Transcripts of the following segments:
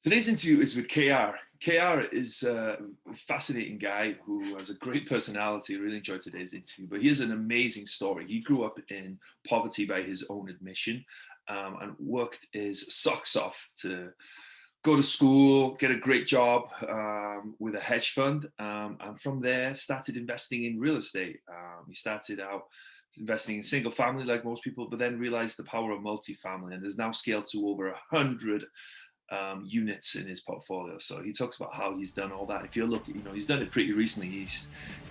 Today's interview is with KAYR. KAYR is a fascinating guy who has a great personality. I really enjoyed today's interview, but he has an amazing story. He grew up in poverty by his own admission and worked his socks off to go to school, get a great job with a hedge fund, and from there started investing in real estate. He started out investing in single family like most people, but then realized the power of multifamily and has now scaled to over 100 units in his portfolio. So he talks about how he's done all that. If you're looking, he's done it pretty recently.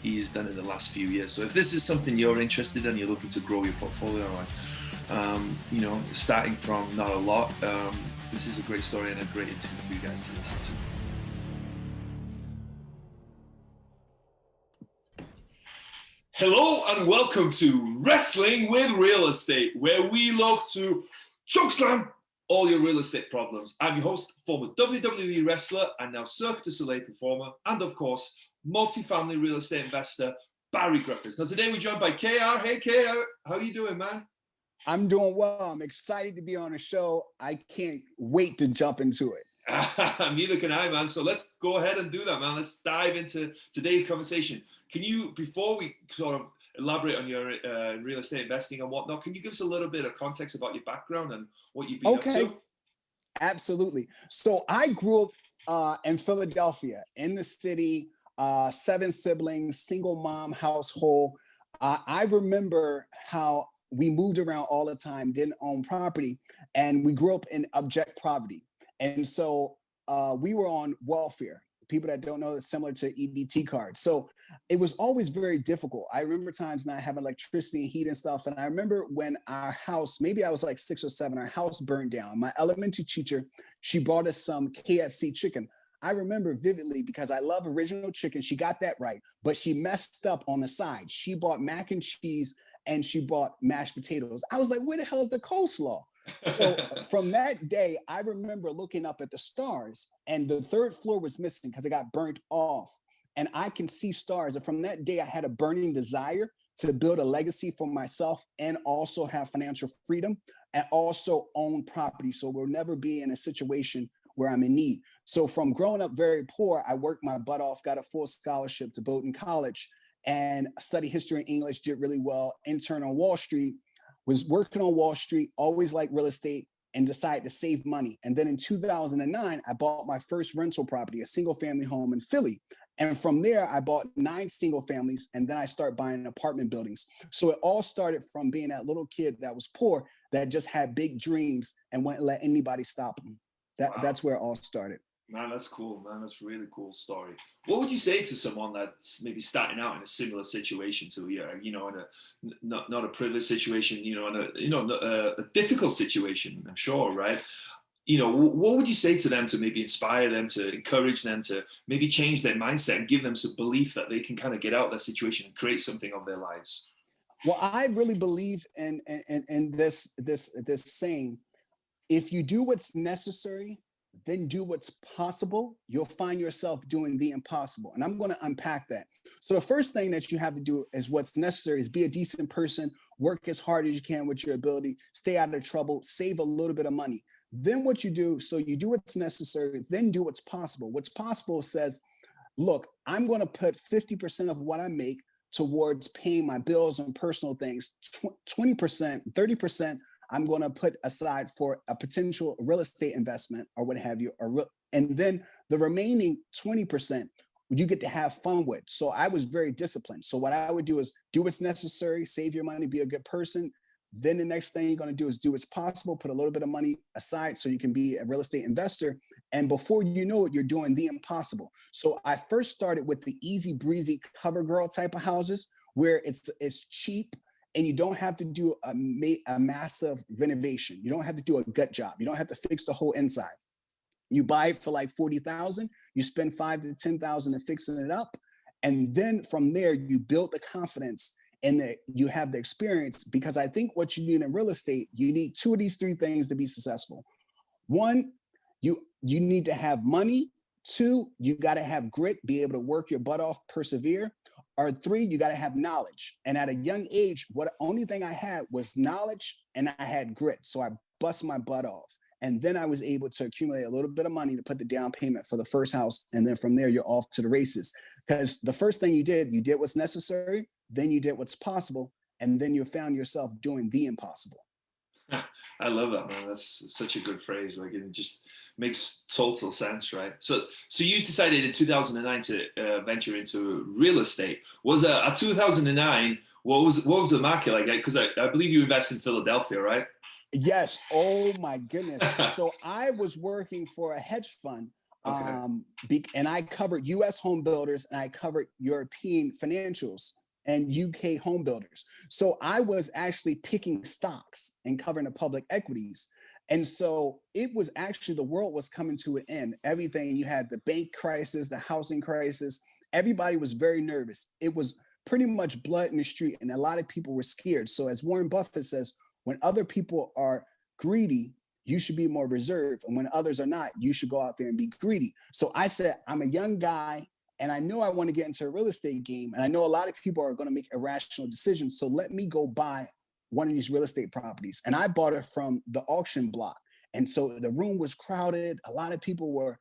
He's done it in the last few years. So if this is something you're interested in, you're looking to grow your portfolio on, starting from not a lot, this is a great story and a great interview for you guys to listen to. Hello and welcome to Wrestling with Real Estate, where we look to chokeslam all your real estate problems. I'm your host, former WWE wrestler and now Cirque du Soleil performer, and of course, multifamily real estate investor, Barri Griffiths. Now today we're joined by KAYR. Hey KAYR, how are you doing, man? I'm doing well. I'm excited to be on the show. I can't wait to jump into it. Neither can I, man. So let's go ahead and do that, man. Let's dive into today's conversation. Can you, before we sort of elaborate on your real estate investing and whatnot, can you give us a little bit of context about your background and what you've been up to? Absolutely. So I grew up in Philadelphia, in the city, 7 siblings, single mom household. I remember how we moved around all the time, didn't own property, and we grew up in abject poverty. And so we were on welfare. People that don't know, it's similar to EBT cards. So it was always very difficult. I remember times not having electricity and heat and stuff. And I remember when our house, maybe I was like 6 or 7, our house burned down. My elementary teacher, she brought us some KFC chicken. I remember vividly because I love original chicken. She got that right, but she messed up on the side. She bought mac and cheese and she bought mashed potatoes. I was like, where the hell is the coleslaw? So from that day, I remember looking up at the stars and the 3rd floor was missing because it got burnt off. And I can see stars. And from that day, I had a burning desire to build a legacy for myself and also have financial freedom and also own property. So we'll never be in a situation where I'm in need. So from growing up very poor, I worked my butt off, got a full scholarship to Bowdoin College and studied history and English, did really well, intern on Wall Street, was working on Wall Street, always liked real estate and decided to save money. And then in 2009, I bought my first rental property, a single family home in Philly. And from there, I bought 9 single families, and then I started buying apartment buildings. So it all started from being that little kid that was poor, that just had big dreams and wouldn't let anybody stop him. That's where it all started. Man, that's cool, man. That's a really cool story. What would you say to someone that's maybe starting out in a similar situation to you, in a not a privileged situation, in a difficult situation, I'm sure, right? What would you say to them to maybe inspire them, to encourage them to maybe change their mindset and give them some belief that they can kind of get out of that situation and create something of their lives? Well, I really believe in this saying, if you do what's necessary, then do what's possible, you'll find yourself doing the impossible. And I'm going to unpack that. So the first thing that you have to do is what's necessary is be a decent person, work as hard as you can with your ability, stay out of trouble, save a little bit of money. Then what you do, so you do what's necessary, then do what's possible. What's possible says, look, I'm going to put 50% of what I make towards paying my bills and personal things, 20%, 30%, I'm going to put aside for a potential real estate investment or what have you. And then the remaining 20%, you get to have fun with. So I was very disciplined. So what I would do is do what's necessary, save your money, be a good person. Then the next thing you're going to do is do what's possible, put a little bit of money aside so you can be a real estate investor. And before you know it, you're doing the impossible. So I first started with the easy breezy cover girl type of houses where it's cheap. And you don't have to do a massive renovation. You don't have to do a gut job. You don't have to fix the whole inside. You buy it for like $40,000. You spend $5,000 to $10,000 in fixing it up, and then from there you build the confidence and that you have the experience. Because I think what you need in real estate, you need 2 of these 3 things to be successful. 1, you need to have money. 2, you got to have grit, be able to work your butt off, persevere. Or 3, you got to have knowledge. And at a young age, only thing I had was knowledge and I had grit. So I bust my butt off. And then I was able to accumulate a little bit of money to put the down payment for the first house. And then from there, you're off to the races. Because the first thing you did what's necessary, then you did what's possible, and then you found yourself doing the impossible. I love that, man. That's such a good phrase. Like, it just makes total sense, right? So you decided in 2009 to venture into real estate. Was at 2009? What was the market like? Because I believe you invest in Philadelphia, right? Yes. Oh my goodness. So I was working for a hedge fund, and I covered U.S. home builders and I covered European financials and UK home builders. So I was actually picking stocks and covering the public equities. And so it was actually, the world was coming to an end. Everything, you had the bank crisis, the housing crisis. Everybody was very nervous. It was pretty much blood in the street, and a lot of people were scared. So as Warren Buffett says, when other people are greedy, you should be more reserved. And when others are not, you should go out there and be greedy. So I said, I'm a young guy and I know I want to get into a real estate game. And I know a lot of people are going to make irrational decisions. So let me go buy one of these real estate properties. And I bought it from the auction block. And so the room was crowded. A lot of people were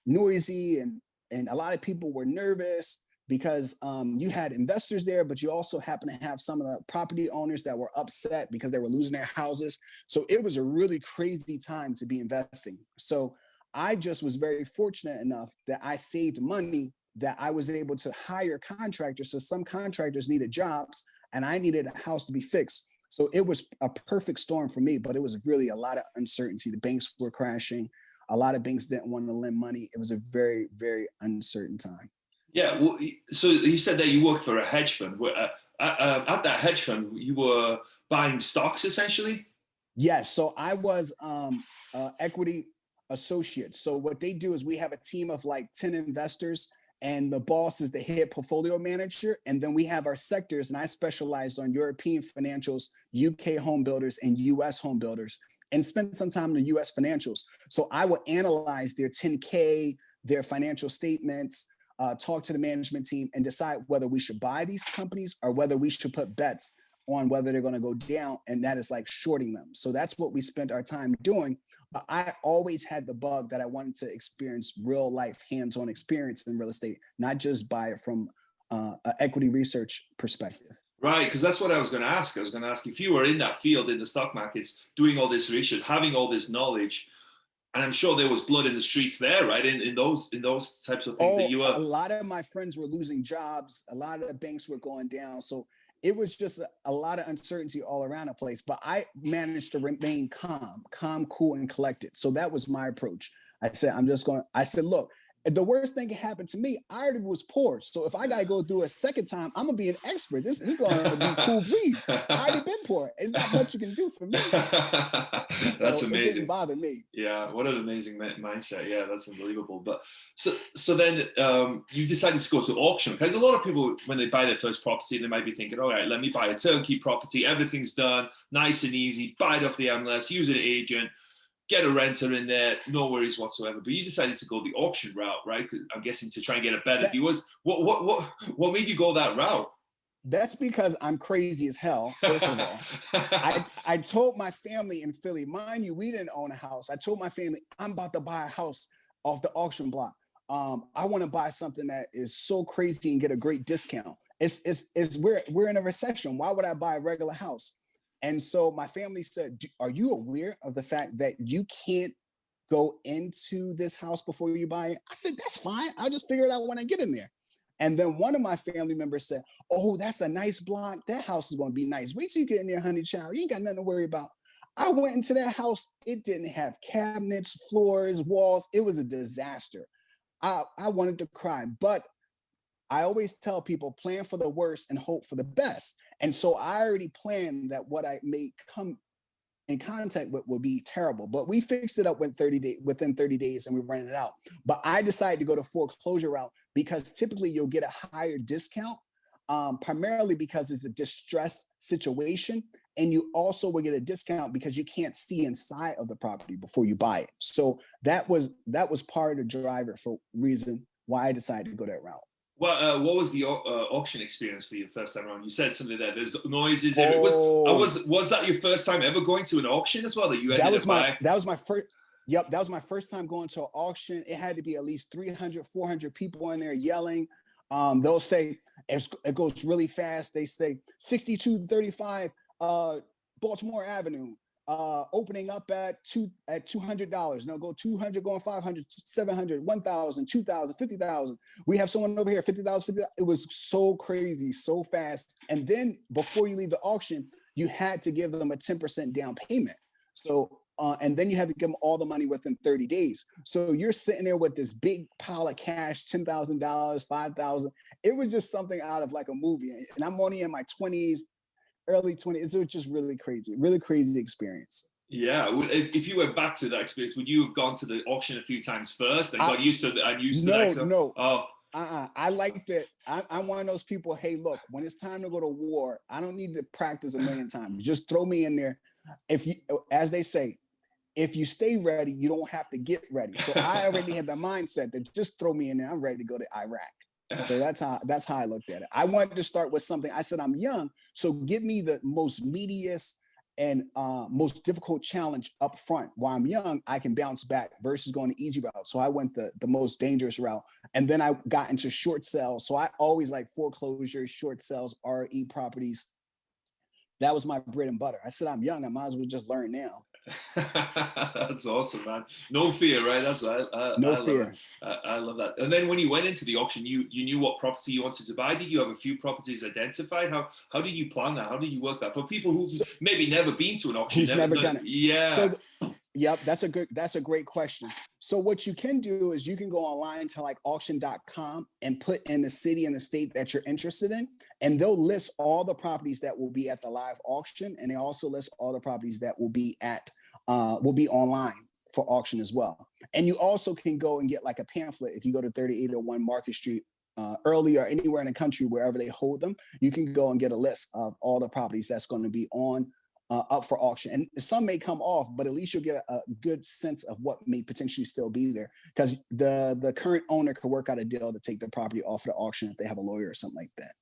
noisy, and a lot of people were nervous because you had investors there, but you also happen to have some of the property owners that were upset because they were losing their houses. So it was a really crazy time to be investing. So I just was very fortunate enough that I saved money, that I was able to hire contractors. So some contractors needed jobs and I needed a house to be fixed. So it was a perfect storm for me, but it was really a lot of uncertainty. The banks were crashing. A lot of banks didn't want to lend money. It was a very, very uncertain time. Yeah. Well, so you said that you worked for a hedge fund. At that hedge fund, you were buying stocks essentially? Yes. So I was equity associate. So what they do is we have a team of like 10 investors, and the boss is the head portfolio manager. And then we have our sectors, and I specialized on European financials, UK home builders, and US home builders, and spent some time in the US financials. So I would analyze their 10K, their financial statements, talk to the management team, and decide whether we should buy these companies or whether we should put bets on whether they're going to go down. And that is like shorting them. So that's what we spent our time doing. But I always had the bug that I wanted to experience real life hands-on experience in real estate, not just buy it from an equity research perspective. Right, because that's what I was going to ask. I was going to ask, if you were in that field, in the stock markets, doing all this research, having all this knowledge, and I'm sure there was blood in the streets there, right? In those types of things that you were. A lot of my friends were losing jobs. A lot of the banks were going down. So it was just a lot of uncertainty all around the place. But I managed to remain calm, cool, and collected. So that was my approach. I said, look, if the worst thing can happen to me, I already was poor. So if I got to go through a second time, I'm going to be an expert. This is going to be cool breeze. I already been poor. It's not much you can do for me. That's amazing. It didn't bother me. Yeah, what an amazing mindset. Yeah, that's unbelievable. But so then you decided to go to auction, because a lot of people, when they buy their first property, they might be thinking, all right, let me buy a turnkey property. Everything's done, nice and easy. Buy it off the MLS, use an agent, get a renter in there, no worries whatsoever. But you decided to go the auction route, right? I'm guessing to try and get a better deal. What made you go that route? That's because I'm crazy as hell, first of all. I told my family in Philly, mind you, we didn't own a house. I told my family, I'm about to buy a house off the auction block. I want to buy something that is so crazy and get a great discount. We're in a recession. Why would I buy a regular house? And so my family said, are you aware of the fact that you can't go into this house before you buy it? I said, that's fine. I'll just figure it out when I get in there. And then one of my family members said, oh, that's a nice block. That house is going to be nice. Wait till you get in there, honey child. You ain't got nothing to worry about. I went into that house. It didn't have cabinets, floors, walls. It was a disaster. I wanted to cry, but I always tell people, plan for the worst and hope for the best. And so I already planned that what I may come in contact with would be terrible, but we fixed it up within 30 days and we ran it out. But I decided to go to foreclosure route because typically you'll get a higher discount, primarily because it's a distressed situation. And you also will get a discount because you can't see inside of the property before you buy it. So that was part of the driver for reason why I decided to go that route. What was the auction experience for you first time around? You said something there. There's noises. Oh, Was that your first time ever going to an auction as well? That you ended up buying? That was my first. Yep, that was my first time going to an auction. It had to be at least 300, 400 people in there yelling. They'll say it goes really fast. They say 6235 Baltimore Avenue, opening up at $200. And they'll go 200, going 500, 700, 1,000, 2,000, 50,000. We have someone over here, 50,000, 50,000. It was so crazy, so fast. And then before you leave the auction, you had to give them a 10% down payment. So and then you have to give them all the money within 30 days. So you're sitting there with this big pile of cash, $10,000, $5,000. It was just something out of like a movie. And I'm only in my 20s, early 20s. It was just really crazy experience. Yeah. If you went back to that experience, would you have gone to the auction a few times first and got used to that? No. Oh. I like that. I'm one of those people, hey, look, when it's time to go to war, I don't need to practice a million times. Just throw me in there. If you, as they say, if you stay ready, you don't have to get ready. So I already had the mindset that just throw me in there. I'm ready to go to Iraq. So that's how I looked at it. I wanted to start with something. I said, I'm young, so give me the most meatiest and most difficult challenge up front. While I'm young, I can bounce back versus going the easy route. So I went the most dangerous route. And then I got into short sales. So I always like foreclosures, short sales, RE properties. That was my bread and butter. I said, I'm young. I might as well just learn now. That's awesome, man. No fear, right? That's no fear. I love that. And then when you went into the auction, you knew what property you wanted to buy. Did you have a few properties identified? How did you plan that? How did you work that for people who maybe never been to an auction? Who's never done it? Yeah. Yep, that's a great question. So what you can do is you can go online to like auction.com and put in the city and the state that you're interested in, and they'll list all the properties that will be at the live auction, and they also list all the properties that will be online for auction as well. And you also can go and get like a pamphlet if you go to 3801 Market Street early or anywhere in the country, wherever they hold them, you can go and get a list of all the properties that's going to be on up for auction. And some may come off, but at least you'll get a good sense of what may potentially still be there, because the current owner could work out a deal to take the property off of the auction if they have a lawyer or something like that.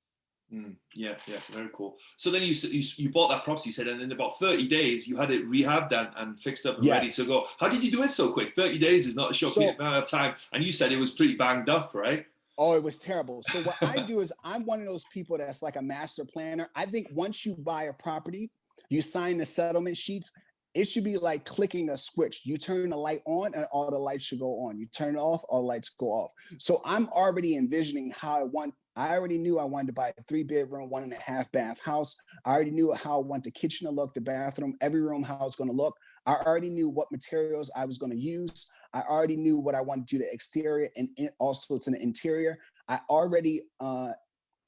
Yeah, very cool. So then you bought that property, you said, and in about 30 days you had it rehabbed and fixed up and ready to go. How did you do it so quick? 30 days is not a short amount of time, and you said it was pretty banged up, right? Oh, it was terrible. So what I do is I'm one of those people that's like a master planner. I think once you buy a property, you sign the settlement sheets, it should be like clicking a switch. You turn the light on and all the lights should go on. You turn it off, all the lights go off. So I'm already envisioning how I already knew I wanted to buy a 3-bedroom, 1.5 bath house. I already knew how I want the kitchen to look, the bathroom, every room, how it's going to look. I already knew what materials I was going to use. I already knew what I wanted to do to the exterior and also to the interior. I already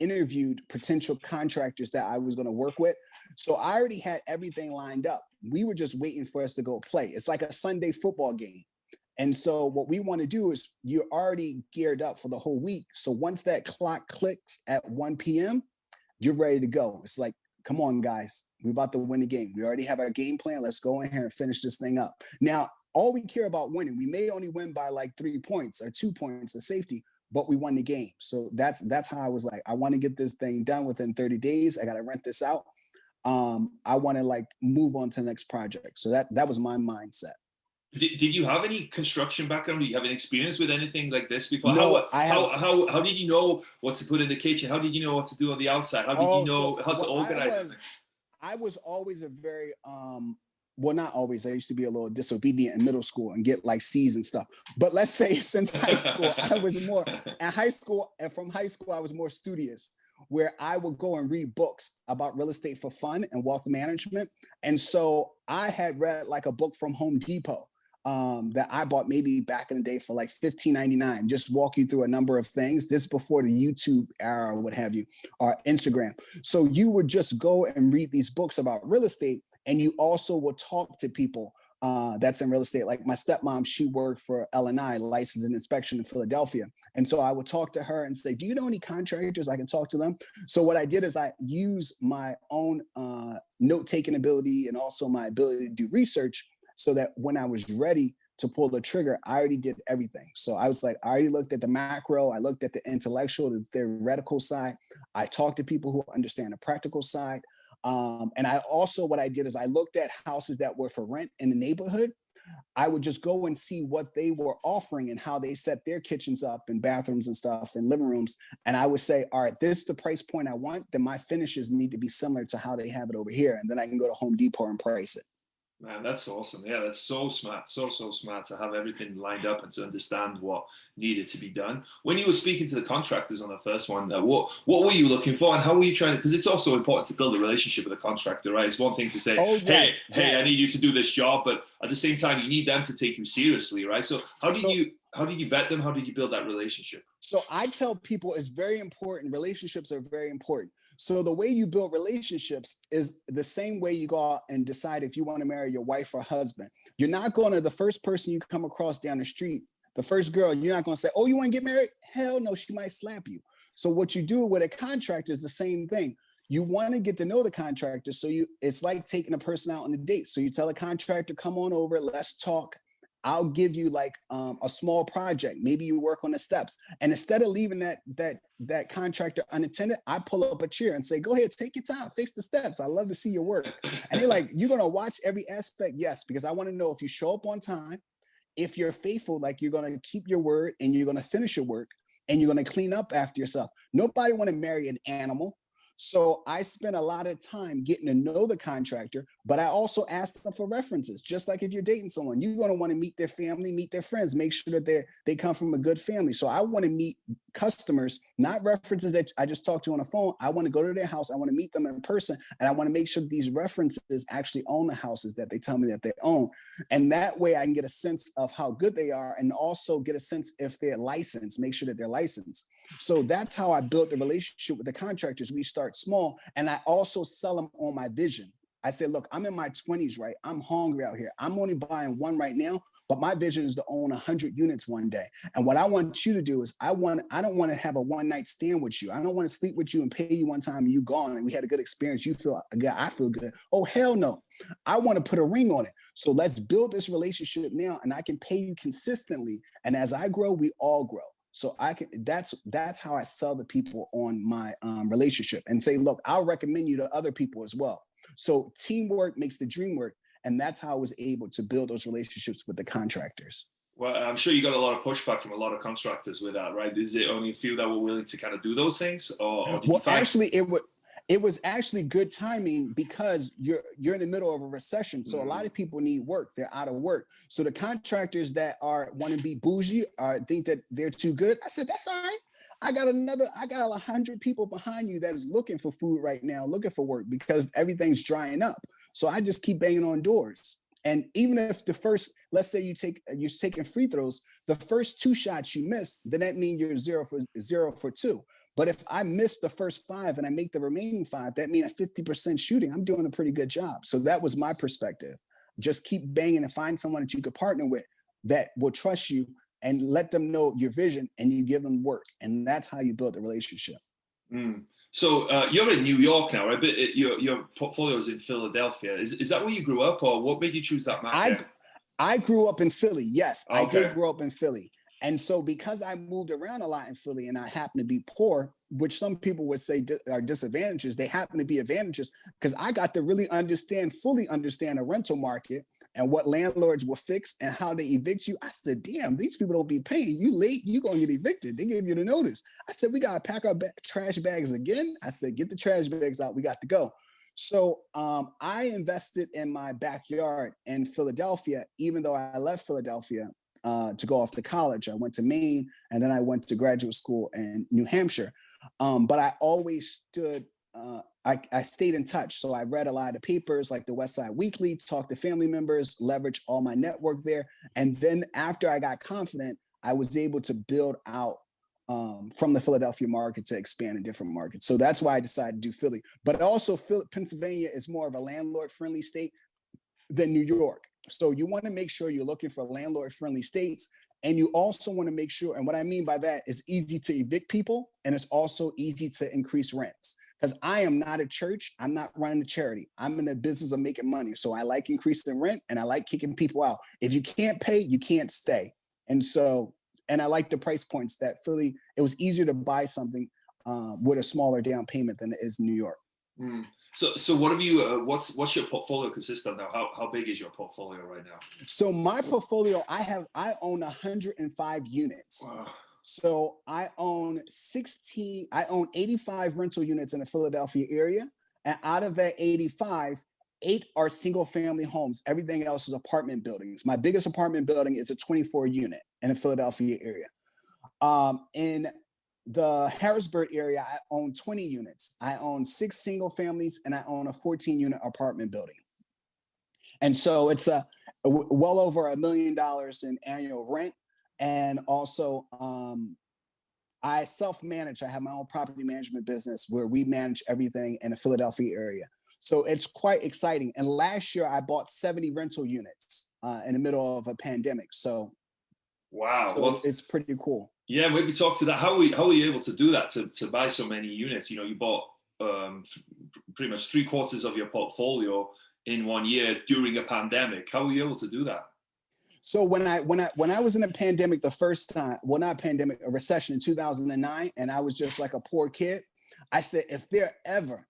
interviewed potential contractors that I was going to work with. So I already had everything lined up. We were just waiting for us to go play. It's like a Sunday football game. And so what we want to do is you're already geared up for the whole week. So once that clock clicks at 1 p.m., you're ready to go. It's like, come on, guys, we're about to win the game. We already have our game plan. Let's go in here and finish this thing up. Now, all we care about winning. We may only win by like 3 points or 2 points of safety, but we won the game. So that's how I was like, I want to get this thing done within 30 days. I got to rent this out. I want to like move on to the next project. So that was my mindset. Did you have any construction background? Do you have any experience with anything like this before? No, how did you know what to put in the kitchen? How did you know what to do on the outside? How did you know how to organize it? I was always a very well, not always. I used to be a little disobedient in middle school and get like C's and stuff. But let's say since high school, I was more at high school, and from high school, I was more studious, where I would go and read books about real estate for fun and wealth management. And so I had read like a book from Home Depot that I bought maybe back in the day for like $15.99, just walk you through a number of things. This before the YouTube era or what have you, or Instagram. So you would just go and read these books about real estate, and you also will talk to people that's in real estate. Like my stepmom, she worked for L&I, License and Inspection in Philadelphia. And so I would talk to her and say, do you know any contractors? I can talk to them. So what I did is I used my own note-taking ability and also my ability to do research, so that when I was ready to pull the trigger, I already did everything. So I was like, I already looked at the macro, I looked at the intellectual, the theoretical side. I talked to people who understand the practical side. And I also, what I did is I looked at houses that were for rent in the neighborhood. I would just go and see what they were offering and how they set their kitchens up and bathrooms and stuff and living rooms. And I would say, all right, this is the price point I want. Then my finishes need to be similar to how they have it over here. And then I can go to Home Depot and price it. Man, that's awesome. Yeah, that's so smart, so smart to have everything lined up and to understand what needed to be done. When you were speaking to the contractors on the first one, what were you looking for, and how were you trying to? Because it's also important to build a relationship with a contractor, right? It's one thing to say, oh, yes, hey, yes. I need you to do this job, but at the same time, you need them to take you seriously, right? So how did you vet them? How did you build that relationship? So I tell people it's very important. Relationships are very important. So the way you build relationships is the same way you go out and decide if you want to marry your wife or husband. You're not going to the first person you come across down the street, the first girl, you're not going to say, oh, you want to get married? Hell no, she might slap you. So what you do with a contractor is the same thing. You want to get to know the contractor. So it's like taking a person out on a date. So you tell a contractor, come on over, let's talk. I'll give you like a small project. Maybe you work on the steps. And instead of leaving that contractor unattended, I pull up a chair and say, go ahead, take your time, fix the steps. I love to see your work. And they're like, you're going to watch every aspect? Yes, because I want to know if you show up on time, if you're faithful, like you're going to keep your word and you're going to finish your work and you're going to clean up after yourself. Nobody want to marry an animal. So I spent a lot of time getting to know the contractor, but I also asked them for references. Just like if you're dating someone, you're going to want to meet their family, meet their friends, make sure that they come from a good family. So I want to meet customers, not references that I just talked to on the phone. I want to go to their house. I want to meet them in person. And I want to make sure these references actually own the houses that they tell me that they own. And that way I can get a sense of how good they are and also get a sense if they're licensed, make sure that they're licensed. So that's how I built the relationship with the contractors. We start small, and I also sell them on my vision. I said, look, I'm in my 20s, right? I'm hungry out here. I'm only buying one right now, but my vision is to own 100 units one day. And what I want you to do is I don't want to have a one-night stand with you. I don't want to sleep with you and pay you one time and you gone and we had a good experience. You feel good, I feel good. Oh, hell no. I want to put a ring on it. So let's build this relationship now, and I can pay you consistently. And as I grow, we all grow. So that's how I sell the people on my relationship and say, look, I'll recommend you to other people as well. So teamwork makes the dream work. And that's how I was able to build those relationships with the contractors. Well, I'm sure you got a lot of pushback from a lot of contractors with that, right? Is it only a few that were willing to kind of do those things? Or did you find... Actually, it was actually good timing because you're in the middle of a recession. So a lot of people need work. They're out of work. So the contractors that want to be bougie or think that they're too good, I said, that's all right. I got 100 people behind you that's looking for food right now, looking for work because everything's drying up. So I just keep banging on doors. And even if the first, let's say you're taking free throws, the first 2 shots you miss, then that means you're 0 for 2. But if I miss the first 5 and I make the remaining 5, that means at 50% shooting, I'm doing a pretty good job. So that was my perspective. Just keep banging and find someone that you could partner with that will trust you and let them know your vision and you give them work. And that's how you build a relationship. So you're in New York now, right? But your portfolio is in Philadelphia. Is that where you grew up, or what made you choose that market? I grew up in Philly. Yes, okay. I did grow up in Philly. And so because I moved around a lot in Philly and I happen to be poor, which some people would say are disadvantages, they happen to be advantages because I got to really fully understand the rental market and what landlords will fix and how they evict you. I said, damn, these people don't be paying. You late, you going to get evicted. They give you the notice. I said, we got to pack our trash bags again. I said, get the trash bags out. We got to go. So I invested in my backyard in Philadelphia, even though I left Philadelphia to go off to college. I went to Maine and then I went to graduate school in New Hampshire. But I always I stayed in touch. So I read a lot of papers like the West Side Weekly, talked to family members, leveraged all my network there. And then after I got confident, I was able to build out from the Philadelphia market to expand in different markets. So that's why I decided to do Philly. But also Pennsylvania is more of a landlord-friendly state than New York. So you want to make sure you're looking for landlord-friendly states. And you also want to make sure, and what I mean by that is easy to evict people, and it's also easy to increase rents. because I am not a church. I'm not running a charity. I'm in the business of making money. So I like increasing rent and I like kicking people out. If you can't pay, you can't stay. And I like the price points that Philly, it was easier to buy something with a smaller down payment than it is in New York. Mm. So what have you? What's your portfolio consist of now? How big is your portfolio right now? So my portfolio, I own 105 units. Wow. So I own 85 rental units in the Philadelphia area. And out of that 85, 8 are single family homes. Everything else is apartment buildings. My biggest apartment building is a 24 unit in the Philadelphia area. In the Harrisburg area, I own 20 units. I own 6 single families and I own a 14 unit apartment building. And so it's well over $1 million in annual rent. And also, I self-manage. I have my own property management business where we manage everything in the Philadelphia area. So it's quite exciting. And last year, I bought 70 rental units in the middle of a pandemic. So, wow, well, it's pretty cool. Yeah, maybe talk to that. How were you able to do that, to buy so many units? You know, you bought pretty much 3/4 of your portfolio in 1 year during a pandemic. How were you able to do that? So when I was in a pandemic the first time, well, not a pandemic, a recession in 2009, and I was just like a poor kid, I said, if there ever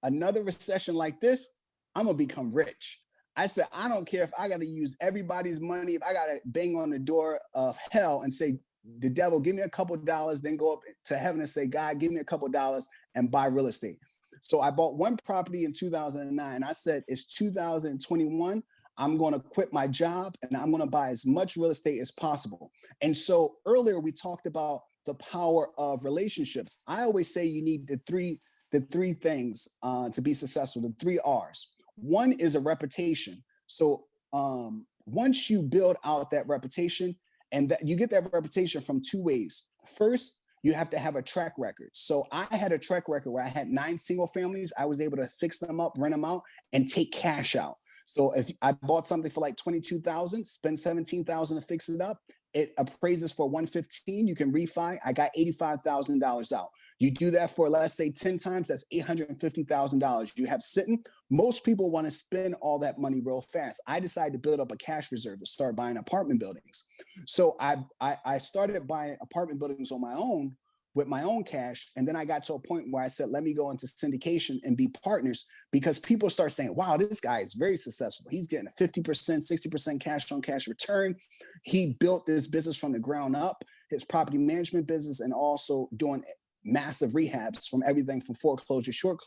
another recession like this, I'm gonna become rich. I said, I don't care if I got to use everybody's money, if I got to bang on the door of hell and say, the devil, give me a couple dollars, then go up to heaven and say, God, give me a couple dollars and buy real estate. So I bought one property in 2009. I said, it's 2021. I'm going to quit my job and I'm going to buy as much real estate as possible. And so earlier we talked about the power of relationships. I always say you need the three things to be successful, the 3 R's. One is a reputation. So once you build out that reputation, and that you get that reputation from 2 ways. First, you have to have a track record. So I had a track record where I had 9 single families. I was able to fix them up, rent them out, and take cash out. So if I bought something for like $22,000, spend $17,000 to fix it up, it appraises for $115,000. You can refi. I got $85,000 out. You do that for, let's say, 10 times, that's $850,000 you have sitting. Most people want to spend all that money real fast. I decided to build up a cash reserve to start buying apartment buildings. So I started buying apartment buildings on my own with my own cash. And then I got to a point where I said, let me go into syndication and be partners, because people start saying, wow, this guy is very successful. He's getting a 50%, 60% cash on cash return. He built this business from the ground up, his property management business, and also doing massive rehabs from everything from foreclosure, short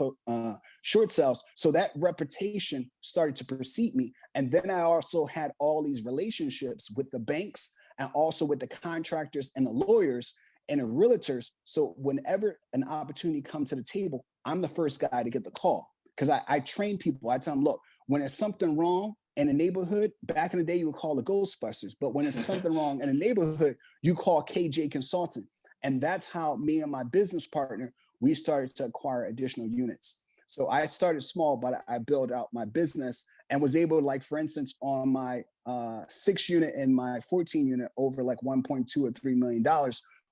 sales. So that reputation started to precede me. And then I also had all these relationships with the banks and also with the contractors and the lawyers and the realtors. So whenever an opportunity comes to the table, I'm the first guy to get the call, because I train people. I tell them, look, when there's something wrong in a neighborhood, back in the day, you would call the Ghostbusters. But when there's something wrong in a neighborhood, you call KJ Consultant. And that's how me and my business partner, we started to acquire additional units. So I started small, but I built out my business and was able to, like, for instance, on my 6 unit and my 14 unit over like $1.2 or $3 million,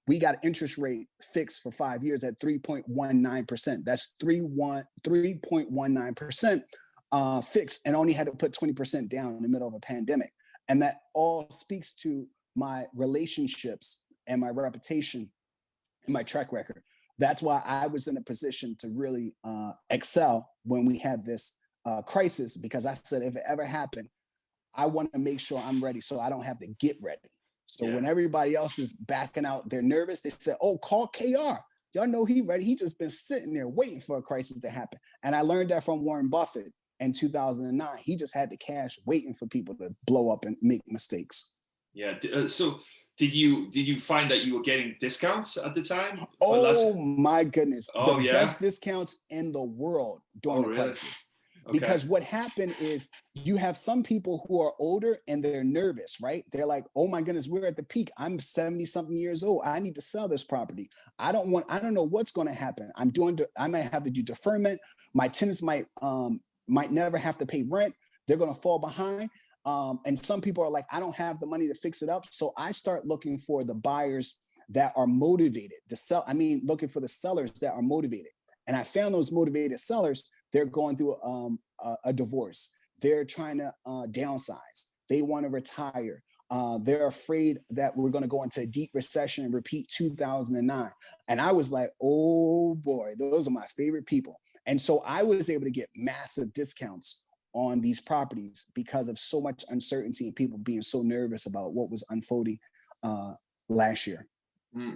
we got interest rate fixed for 5 years at 3.19%. That's 3.19% fixed, and only had to put 20% down in the middle of a pandemic. And that all speaks to my relationships and my reputation and my track record. That's why I was in a position to really excel when we had this crisis, because I said, if it ever happened, I want to make sure I'm ready so I don't have to get ready. So when everybody else is backing out, they're nervous, they said, oh, call KAYR. Y'all know he ready. He just been sitting there waiting for a crisis to happen. And I learned that from Warren Buffett in 2009. He just had the cash waiting for people to blow up and make mistakes. Yeah. So did you find that you were getting discounts at the time? Oh my goodness. Oh, the best discounts in the world during the crisis. Okay. Because what happened is you have some people who are older and they're nervous, right? They're like, oh my goodness, we're at the peak. I'm 70 something years old. I need to sell this property. I don't know what's going to happen. I might have to do deferment. My tenants might never have to pay rent. They're going to fall behind. And some people are like, I don't have the money to fix it up. So I start looking for the buyers that are motivated to sell. I mean, looking for the sellers that are motivated. And I found those motivated sellers, they're going through a divorce. They're trying to downsize. They want to retire. They're afraid that we're going to go into a deep recession and repeat 2009. And I was like, oh boy, those are my favorite people. And so I was able to get massive discounts on these properties because of so much uncertainty and people being so nervous about what was unfolding last year.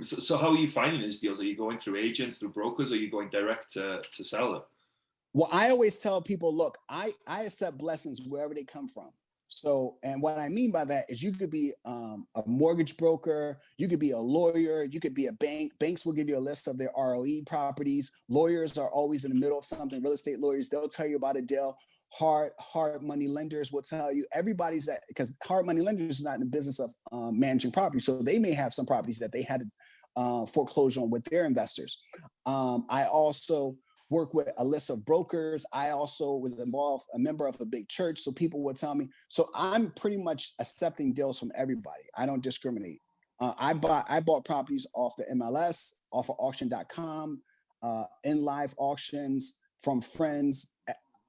So how are you finding these deals? Are you going through agents, through brokers, or are you going direct to seller? Well, I always tell people, look, I accept blessings wherever they come from. So, and what I mean by that is you could be a mortgage broker, you could be a lawyer, you could be a bank. Banks will give you a list of their ROE properties. Lawyers are always in the middle of something. Real estate lawyers, they'll tell you about a deal. Hard money lenders will tell you. Everybody's that, because hard money lenders is not in the business of managing property. So they may have some properties that they had to foreclose on with their investors. I also work with a list of brokers. I also was involved, a member of a big church. So people would tell me, so I'm pretty much accepting deals from everybody. I don't discriminate. I bought properties off the MLS, off of auction.com, in live auctions, from friends,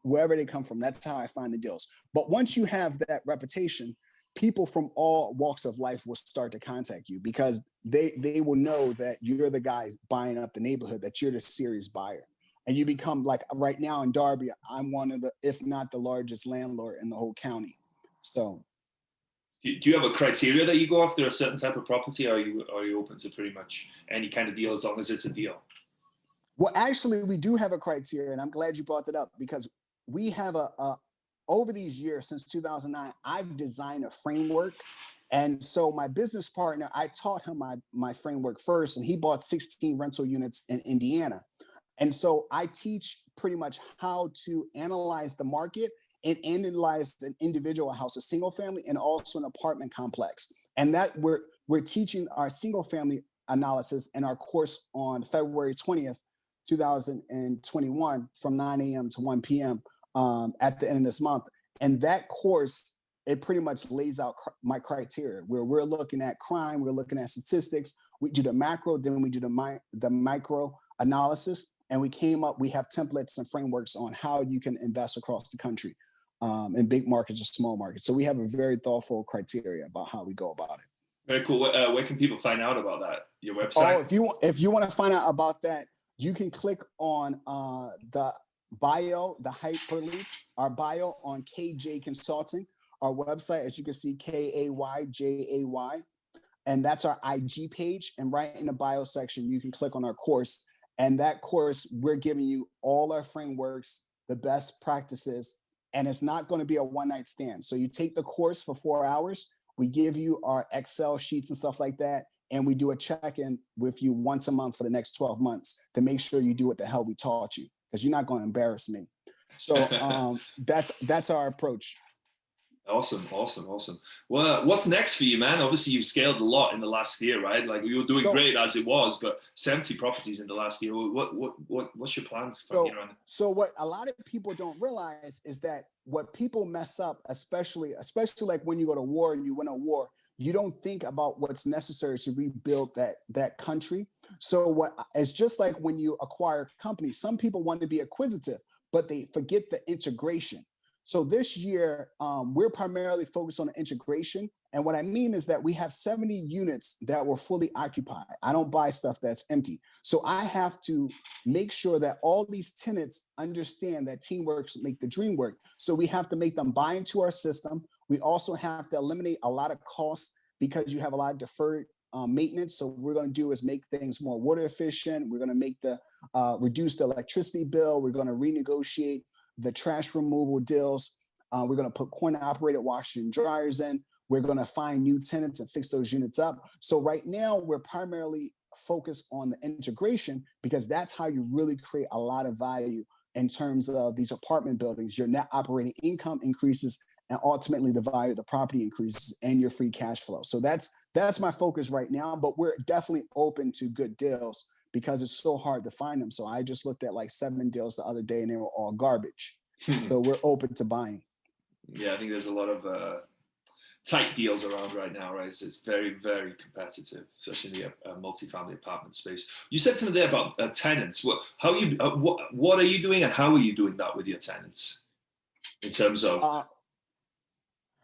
wherever they come from. That's how I find the deals. But once you have that reputation, people from all walks of life will start to contact you because they will know that you're the guys buying up the neighborhood, that you're the serious buyer. And you become, like right now in Darby, I'm one of the, if not the largest landlord in the whole county. So. Do you have a criteria that you go after, a certain type of property, or are you open to pretty much any kind of deal as long as it's a deal? Well, actually, we do have a criteria, and I'm glad you brought that up because we have over these years, since 2009, I've designed a framework. And so my business partner, I taught him my framework first, and he bought 16 rental units in Indiana. And so I teach pretty much how to analyze the market and analyze an individual house, a single family, and also an apartment complex. And that we're teaching our single family analysis in our course on February 20th, 2021 from 9 a.m. to 1 p.m. At the end of this month. And that course, it pretty much lays out my criteria where we're looking at crime, we're looking at statistics, we do the macro, then we do the micro analysis. And we have templates and frameworks on how you can invest across the country in big markets or small markets. So we have a very thoughtful criteria about how we go about it. Very cool. Where can people find out about that? Your website? Oh, if you want to find out about that, you can click on the bio, the hyperlink, our bio on KJ Consulting, our website, as you can see, KAYJAY. And that's our IG page. And right in the bio section, you can click on our course. And that course, we're giving you all our frameworks, the best practices, and it's not going to be a one-night stand. So you take the course for 4 hours, we give you our Excel sheets and stuff like that, and we do a check-in with you once a month for the next 12 months to make sure you do what the hell we taught you, because you're not going to embarrass me. So that's our approach. Awesome. Well, what's next for you, man? Obviously, you've scaled a lot in the last year, right? Like you were doing great as it was, but 70 properties in the last year. What's your plans from here on? So what a lot of people don't realize is that what people mess up, especially like when you go to war and you win a war, you don't think about what's necessary to rebuild that country. So it's just like when you acquire companies, some people want to be acquisitive, but they forget the integration. So this year, we're primarily focused on the integration. And what I mean is that we have 70 units that were fully occupied. I don't buy stuff that's empty. So I have to make sure that all these tenants understand that teamwork make the dream work. So we have to make them buy into our system. We also have to eliminate a lot of costs because you have a lot of deferred maintenance. So what we're going to do is make things more water efficient. We're going to make reduce the electricity bill. We're going to renegotiate the trash removal deals. We're going to put coin-operated washers and dryers in. We're going to find new tenants and fix those units up. So right now, we're primarily focused on the integration because that's how you really create a lot of value in terms of these apartment buildings. Your net operating income increases, and ultimately the value of the property increases and your free cash flow. So that's my focus right now, but we're definitely open to good deals because it's so hard to find them. So I just looked at like 7 deals the other day and they were all garbage. So we're open to buying. Yeah, I think there's a lot of tight deals around right now, right? So it's very, very competitive, especially in the multifamily apartment space. You said something there about tenants. What are you doing, and how are you doing that with your tenants in terms of?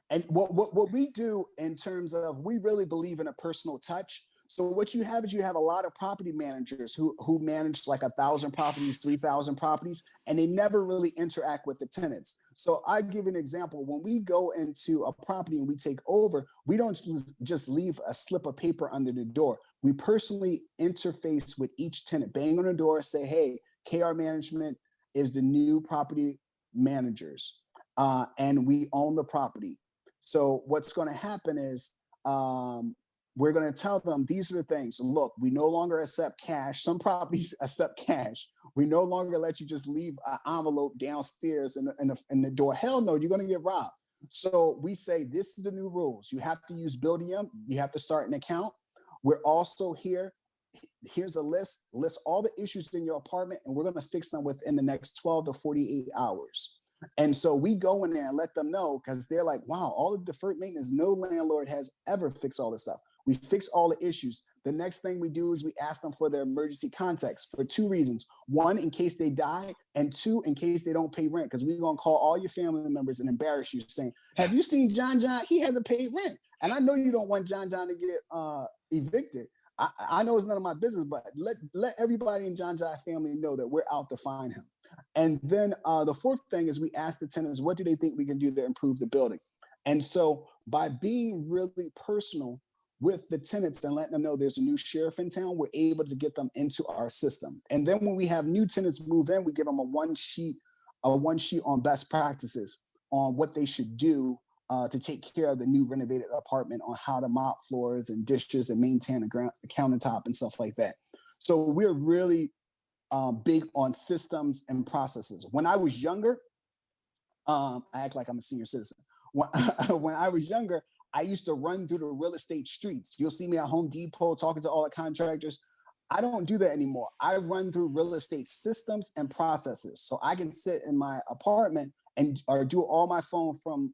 And what we do in terms of, we really believe in a personal touch. So what you have is, you have a lot of property managers who manage like 1,000 properties, 3,000 properties, and they never really interact with the tenants. So I give an example. When we go into a property and we take over, we don't just leave a slip of paper under the door. We personally interface with each tenant, bang on the door, say, hey, KAYR Management is the new property managers, and we own the property. So what's going to happen is, we're going to tell them, these are the things. Look, we no longer accept cash. Some properties accept cash. We no longer let you just leave an envelope downstairs in the door. Hell no, you're going to get robbed. So we say, this is the new rules. You have to use Buildium. You have to start an account. We're also here. Here's a list all the issues in your apartment, and we're going to fix them within the next 12 to 48 hours. And so we go in there and let them know, because they're like, wow, all the deferred maintenance, no landlord has ever fixed all this stuff. We fix all the issues. The next thing we do is we ask them for their emergency contacts for 2 reasons. 1, in case they die, and 2, in case they don't pay rent, because we're going to call all your family members and embarrass you saying, have you seen John? He hasn't paid rent. And I know you don't want John to get evicted. I know it's none of my business, but let everybody in John family know that we're out to find him. And then the 4th thing is, we ask the tenants, what do they think we can do to improve the building? And so by being really personal with the tenants and letting them know there's a new sheriff in town, we're able to get them into our system. And then when we have new tenants move in, we give them a one sheet on best practices on what they should do to take care of the new renovated apartment, on how to mop floors and dishes and maintain a countertop and stuff like that. So we're really big on systems and processes. When I was younger, I act like I'm a senior citizen. When I was younger, I used to run through the real estate streets. You'll see me at Home Depot talking to all the contractors. I don't do that anymore. I run through real estate systems and processes. So I can sit in my apartment or do all my phone from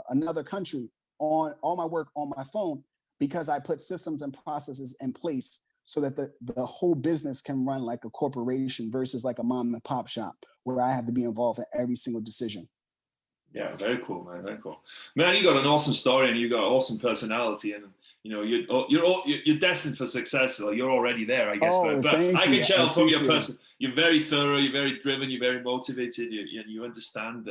another country, on all my work on my phone, because I put systems and processes in place so that the whole business can run like a corporation versus like a mom and pop shop where I have to be involved in every single decision. Yeah, very cool, man. Very cool, man. You got an awesome story, and you got awesome personality, and you know you're destined for success. So you're already there, I guess. Oh, but I can tell from your person, you're very thorough, you're very driven, you're very motivated, you understand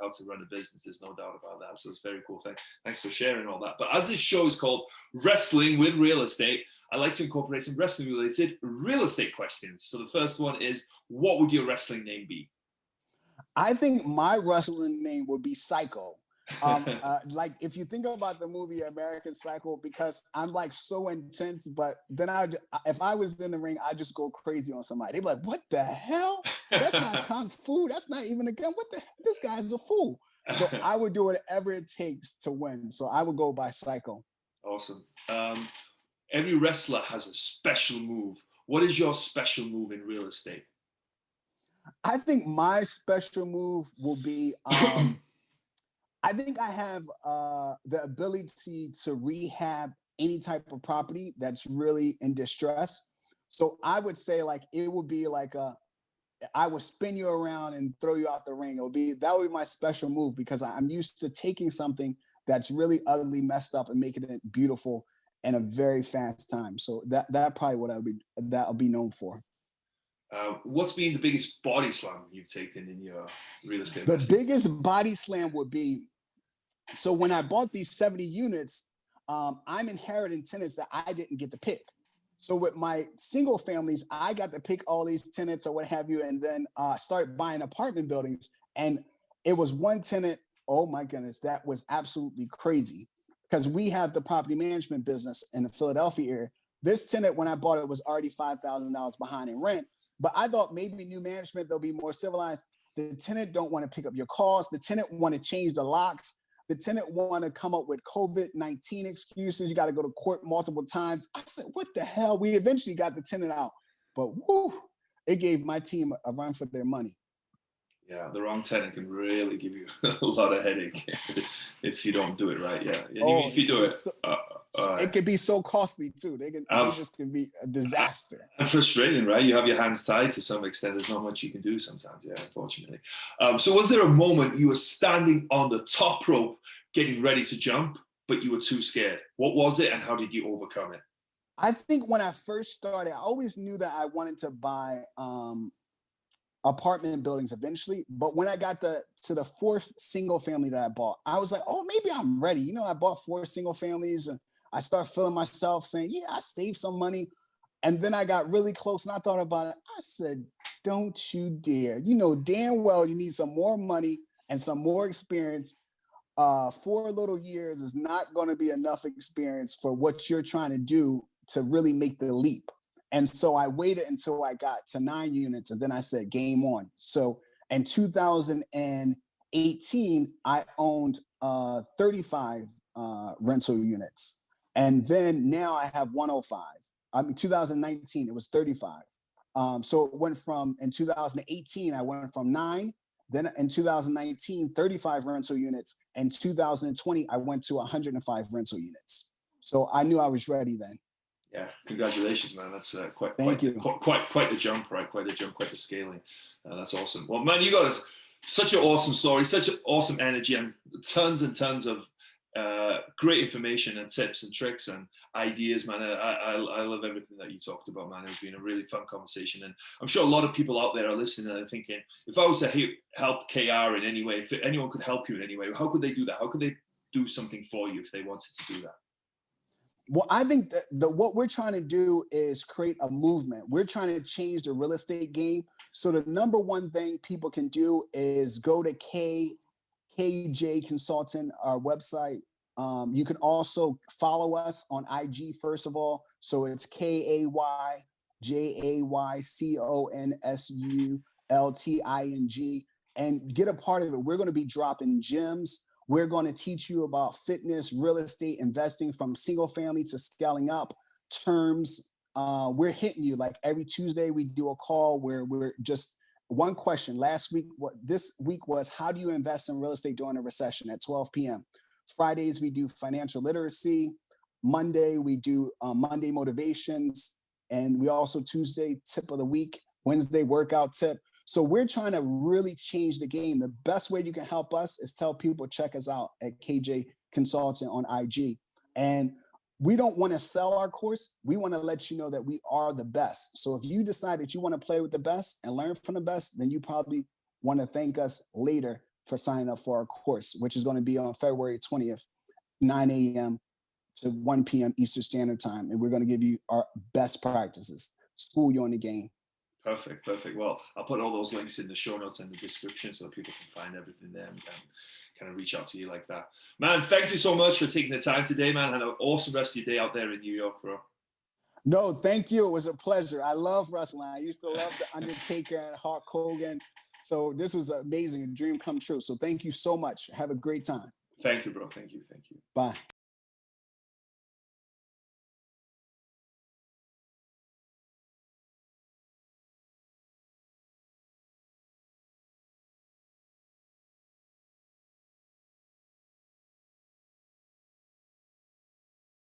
how to run a business. There's no doubt about that. So it's very cool. Thanks for sharing all that. But as this show is called Wrestling with Real Estate, I like to incorporate some wrestling-related real estate questions. So the first one is, what would your wrestling name be? I think my wrestling name would be Psycho. Like if you think about the movie American Psycho, because I'm like so intense, but then if I was in the ring, I'd just go crazy on somebody. They'd be like, what the hell? That's not Kung Fu. That's not even a gun. This guy's a fool. So I would do whatever it takes to win. So I would go by Psycho. Awesome. Every wrestler has a special move. What is your special move in real estate? I think my special move will be, I think I have the ability to rehab any type of property that's really in distress. So I would say like, it would be like I would spin you around and throw you out the ring. That would be my special move, because I'm used to taking something that's really ugly, messed up, and making it beautiful in a very fast time. So that probably that'll be known for. What's been the biggest body slam you've taken in your real estate? The biggest body slam would be, so when I bought these 70 units, I'm inheriting tenants that I didn't get to pick. So with my single families, I got to pick all these tenants or what have you, and then start buying apartment buildings. And it was one tenant, oh my goodness, that was absolutely crazy, because we have the property management business in the Philadelphia area. This tenant, when I bought it, was already $5,000 behind in rent. But I thought maybe new management, they'll be more civilized. The tenant don't want to pick up your calls. The tenant want to change the locks. The tenant want to come up with COVID-19 excuses. You got to go to court multiple times. I said, what the hell? We eventually got the tenant out. But woo, it gave my team a run for their money. Yeah, the wrong tenant can really give you a lot of headache if you don't do it right. Yeah, and even Oh, if you do it, it could be so costly too. They just can be a disaster. and frustrating, right? You have your hands tied to some extent. There's not much you can do sometimes. Yeah, unfortunately. So, was there a moment you were standing on the top rope, getting ready to jump, but you were too scared? What was it, and how did you overcome it? I think when I first started, I always knew that I wanted to buy apartment buildings eventually. But when I got to the fourth single family that I bought, I was like, oh, maybe I'm ready. I bought four single families and I start feeling myself saying, yeah, I saved some money. And then I got really close and I thought about it. I said, don't you dare. You know damn well you need some more money and some more experience. 4 little years is not going to be enough experience for what you're trying to do to really make the leap. And so I waited until I got to 9 units and then I said, game on. So in 2018, I owned 35 rental units. And then now I have 105. I mean, 2019, it was 35. So it went from, in 2018, I went from 9. Then in 2019, 35 rental units. In 2020, I went to 105 rental units. So I knew I was ready then. Yeah, congratulations, man. That's quite Thank you. Quite the jump, right? Quite the jump, quite the scaling. That's awesome. Well, man, you got such an awesome story, such an awesome energy, and tons of great information and tips and tricks and ideas, man. I love everything that you talked about, man. It's been a really fun conversation, and I'm sure a lot of people out there are listening and are thinking, if I was to help KAYR in any way, if anyone could help you in any way, how could they do that? How could they do something for you if they wanted to do that? Well, I think that what we're trying to do is create a movement. We're trying to change the real estate game. So the number one thing people can do is go to KJ Consultant, our website. You can also follow us on IG, first of all. So it's KAYJAYCONSULTING, and get a part of it. We're going to be dropping gems. We're going to teach you about fitness, real estate, investing from single family to scaling up, terms. We're hitting you like every Tuesday. We do a call where we're just one question. This week was, how do you invest in real estate during a recession at 12 p.m. Fridays, we do financial literacy. Monday, we do Monday motivations. And we also Tuesday, tip of the week, Wednesday, workout tip. So we're trying to really change the game. The best way you can help us is tell people, check us out at KJ Consultant on IG. And we don't want to sell our course. We want to let you know that we are the best. So if you decide that you want to play with the best and learn from the best, then you probably want to thank us later for signing up for our course, which is going to be on February 20th, 9 a.m. to 1 p.m. Eastern Standard Time. And we're going to give you our best practices, school you on the game. Perfect. Well, I'll put all those links in the show notes and the description so people can find everything there and kind of reach out to you like that. Man, thank you so much for taking the time today, man. Have an awesome rest of your day out there in New York, bro. No, thank you. It was a pleasure. I love wrestling. I used to love The Undertaker and Hulk Hogan. So this was amazing, a dream come true. So thank you so much. Have a great time. Thank you, bro. Thank you. Bye.